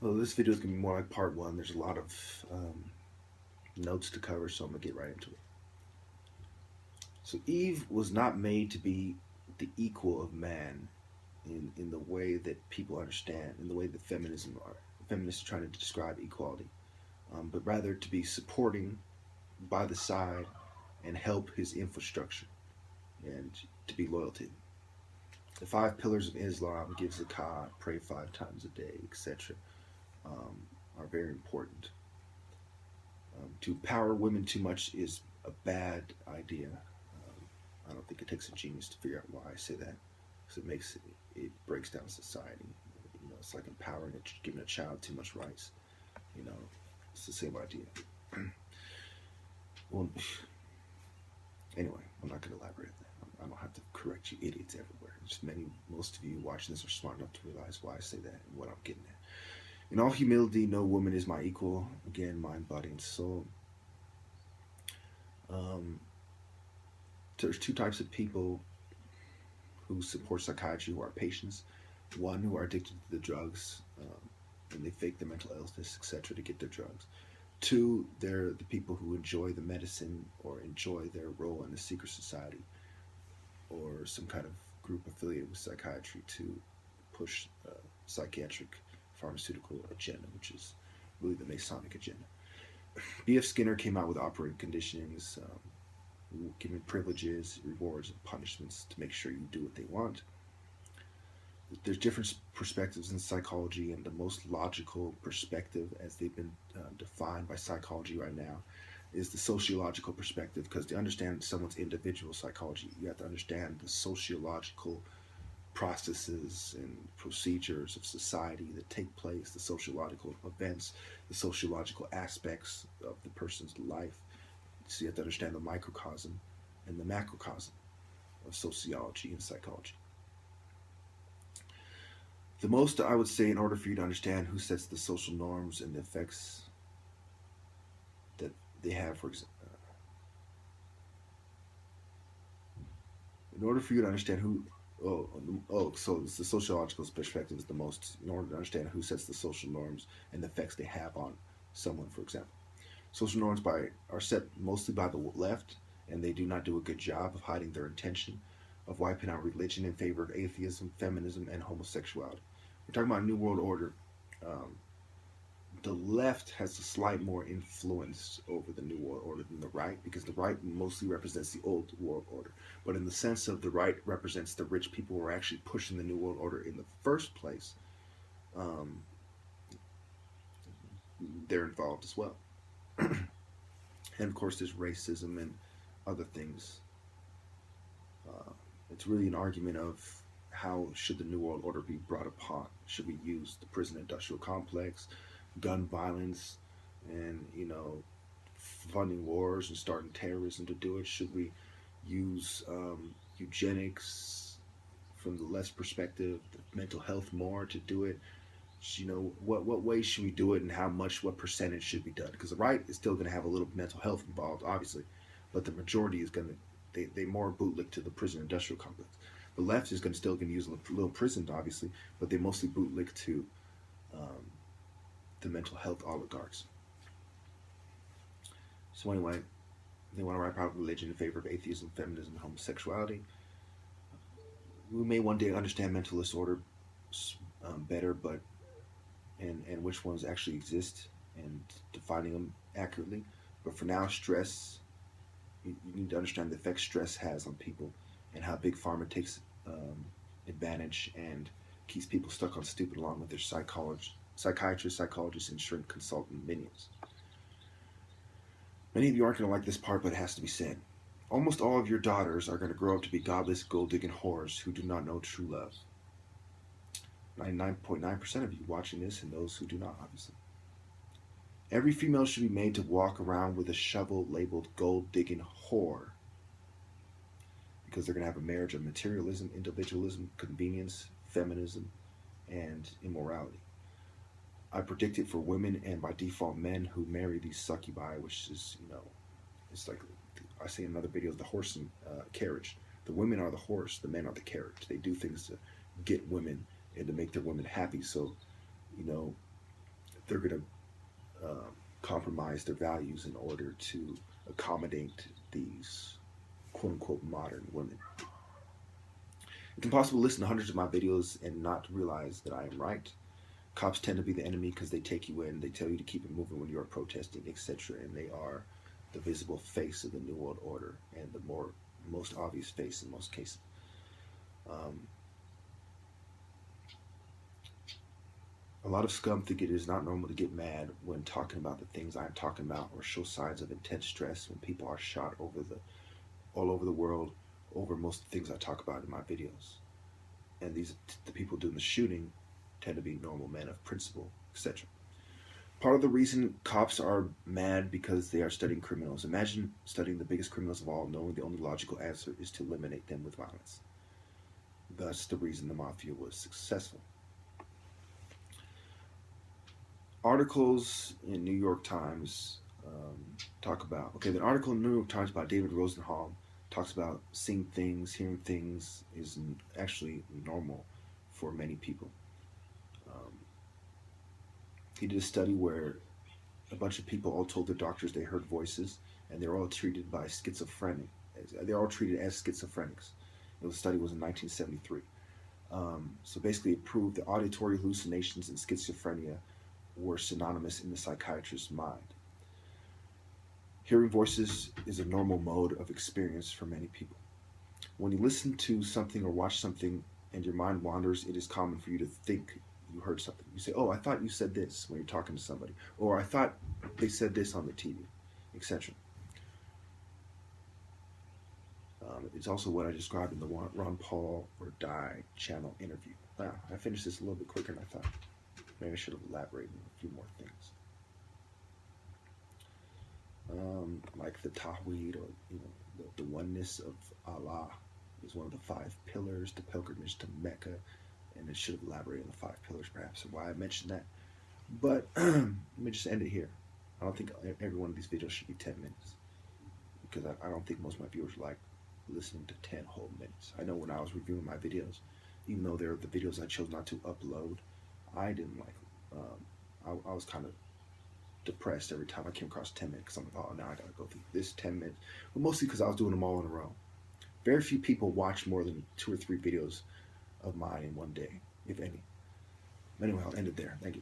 Well, this video is going to be more like part one. There's a lot of notes to cover, so I'm going to get right into it. So, Eve was not made to be the equal of man in the way that people understand, in the way that feminists are trying to describe equality, but rather to be supporting by the side and help his infrastructure and to be loyal to. The five pillars of Islam, give zakah, pray 5 times a day, etc., are very important. To empower women too much is a bad idea. I don't think it takes a genius to figure out why I say that, because it breaks down society. It's like empowering giving a child too much rights. You know, it's the same idea. Well, anyway, I'm not going to elaborate on that. I don't have to correct you idiots everywhere. Just most of you watching this are smart enough to realize why I say that and what I'm getting at. In all humility, no woman is my equal. Again, mind, body, and soul. Um, there's two types of people who support psychiatry who are patients. One, who are addicted to the drugs, and they fake their mental illness, etc., to get their drugs. Two, they're the people who enjoy the medicine or enjoy their role in a secret society or some kind of group affiliated with psychiatry to push a psychiatric pharmaceutical agenda, which is really the Masonic agenda. B.F. Skinner came out with operating conditionings, giving privileges, rewards, and punishments to make sure you do what they want. There's different perspectives in psychology, and the most logical perspective, as they've been defined by psychology right now, is the sociological perspective. Because to understand someone's individual psychology, you have to understand the sociological processes and procedures of society that take place, the sociological events, the sociological aspects of the person's life. So you have to understand the microcosm and the macrocosm of sociology and psychology. The most I would say, in order for you to understand who sets the social norms and the effects that they have, for example, in order for you to understand who, so it's the sociological perspective is the most, in order to understand who sets the social norms and the effects they have on someone, for example. Social norms are set mostly by the left, and they do not do a good job of hiding their intention of wiping out religion in favor of atheism, feminism, and homosexuality. We're talking about New World Order. Um, the left has a slight more influence over the New World Order than the right, because the right mostly represents the old world order. But in the sense of the right represents the rich people who are actually pushing the New World Order in the first place, um, they're involved as well. And of course, there's racism and other things. Uh, it's really an argument of how should the New World Order be brought upon? Should we use the prison industrial complex, gun violence, and funding wars and starting terrorism to do it? Should we use eugenics from the less perspective, the mental health more to do it? What ways should we do it, and how much, what percentage should be done? Because the right is still going to have a little mental health involved, obviously, but the majority is going to they more bootleg to the prison industrial complex. The left is still going to use a little prison, obviously, but they mostly bootleg to um, the mental health oligarchs. So anyway, they want to write about religion in favor of atheism, feminism, and homosexuality. We may one day understand mental disorder better, but and which ones actually exist and defining them accurately. But for now, stress, you need to understand the effect stress has on people and how big pharma takes advantage and keeps people stuck on stupid along with their psychiatrists, psychologists, and shrink consultant minions. Many of you aren't going to like this part, but it has to be said. Almost all of your daughters are going to grow up to be godless, gold-digging whores who do not know true love. 99.9% of you watching this, and those who do not, obviously. Every female should be made to walk around with a shovel labeled gold-digging whore, because they're going to have a marriage of materialism, individualism, convenience, feminism, and immorality. I predict it for women and by default men who marry these succubi, which is, it's like I say in other videos, the horse and carriage. The women are the horse, the men are the carriage. They do things to get women and to make their women happy. So, you know, they're going to compromise their values in order to accommodate these quote unquote modern women. It's impossible to listen to hundreds of my videos and not realize that I am right. Cops tend to be the enemy because they take you in, they tell you to keep it moving when you are protesting, etc. And they are the visible face of the New World Order and the most obvious face in most cases. A lot of scum think it is not normal to get mad when talking about the things I'm talking about, or show signs of intense stress when people are shot all over the world over most of the things I talk about in my videos. And the people doing the shooting tend to be normal men of principle, etc. Part of the reason cops are mad because they are studying criminals. Imagine studying the biggest criminals of all, knowing the only logical answer is to eliminate them with violence. Thus, the reason the mafia was successful. Articles in New York Times talk about, the article in New York Times by David Rosenhall talks about seeing things, hearing things is actually normal for many people. He did a study where a bunch of people all told their doctors they heard voices, and they're all treated by schizophrenic. They're all treated as schizophrenics. The study was in 1973. So basically, it proved that auditory hallucinations and schizophrenia were synonymous in the psychiatrist's mind. Hearing voices is a normal mode of experience for many people. When you listen to something or watch something and your mind wanders, it is common for you to think you heard something. You say, oh, I thought you said this when you're talking to somebody. Or I thought they said this on the TV, etc. It's also what I described in the Ron Paul or Die channel interview. Wow, I finished this a little bit quicker than I thought. Maybe I should have elaborated on a few more things. Like the Tawhid, or the oneness of Allah is one of the 5 pillars, the pilgrimage to Mecca, and it should have elaborated on the 5 pillars perhaps, and why I mentioned that. But let me just end it here. I don't think every one of these videos should be 10 minutes, because I don't think most of my viewers like listening to 10 whole minutes. I know when I was reviewing my videos, even though they're the videos I chose not to upload, I didn't like them. I was kind of depressed every time I came across 10 minutes, because I'm like, oh, now I gotta go through this 10 minutes. But mostly because I was doing them all in a row. Very few people watch more than 2 or 3 videos of mine in one day, if any. Anyway, I'll end it there. Thank you.